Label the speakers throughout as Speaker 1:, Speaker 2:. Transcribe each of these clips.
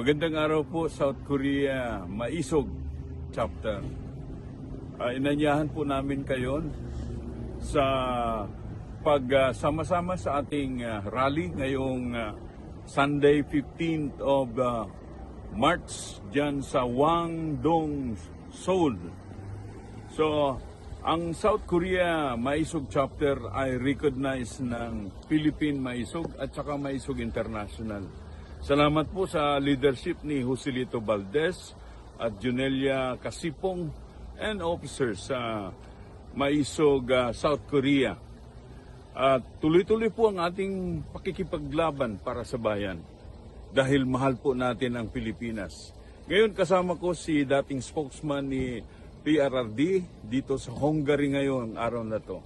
Speaker 1: Magandang araw po, South Korea, Maisog Chapter. Inanyahan po namin kayo sa pagsama-sama sa ating rally ngayong Sunday 15th of March dyan sa Wangdong, Seoul. So, ang South Korea Maisog Chapter ay recognized ng Philippine Maisog at saka Maisog International. Salamat po sa leadership ni Joselito Valdez at Junelia Kasipong and officers sa Maisog South Korea. At tuloy-tuloy po ang ating pakikipaglaban para sa bayan dahil mahal po natin ang Pilipinas. Ngayon kasama ko si dating spokesman ni PRRD dito sa Hungary ngayon araw na to.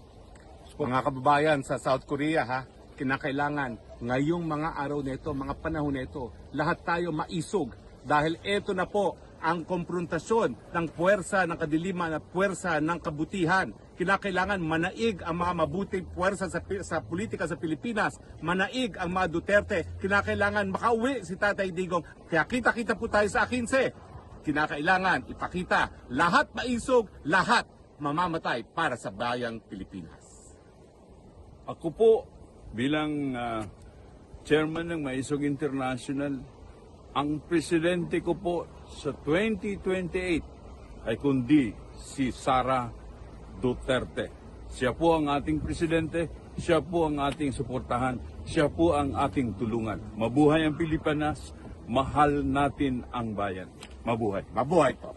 Speaker 2: Mga kababayan sa South Korea, kinakailangan ngayong mga araw na ito, mga panahon na ito, lahat tayo maisog dahil ito na po ang konfrontasyon ng puwersa ng kadiliman at puwersa ng kabutihan. Kinakailangan manaig ang mga mabuting puwersa sa politika sa Pilipinas, manaig ang mga Duterte. Kinakailangan makauwi si Tatay Digong. Kaya kita-kita po tayo sa 15. Kinakailangan ipakita lahat maisog, lahat mamamatay para sa bayang Pilipinas.
Speaker 1: Ako po bilang chairman ng Maisog International, ang presidente ko po sa 2028 ay kundi si Sara Duterte. Siya po ang ating presidente, siya po ang ating suportahan, siya po ang ating tulungan. Mabuhay ang Pilipinas, mahal natin ang bayan. Mabuhay.
Speaker 2: Mabuhay po.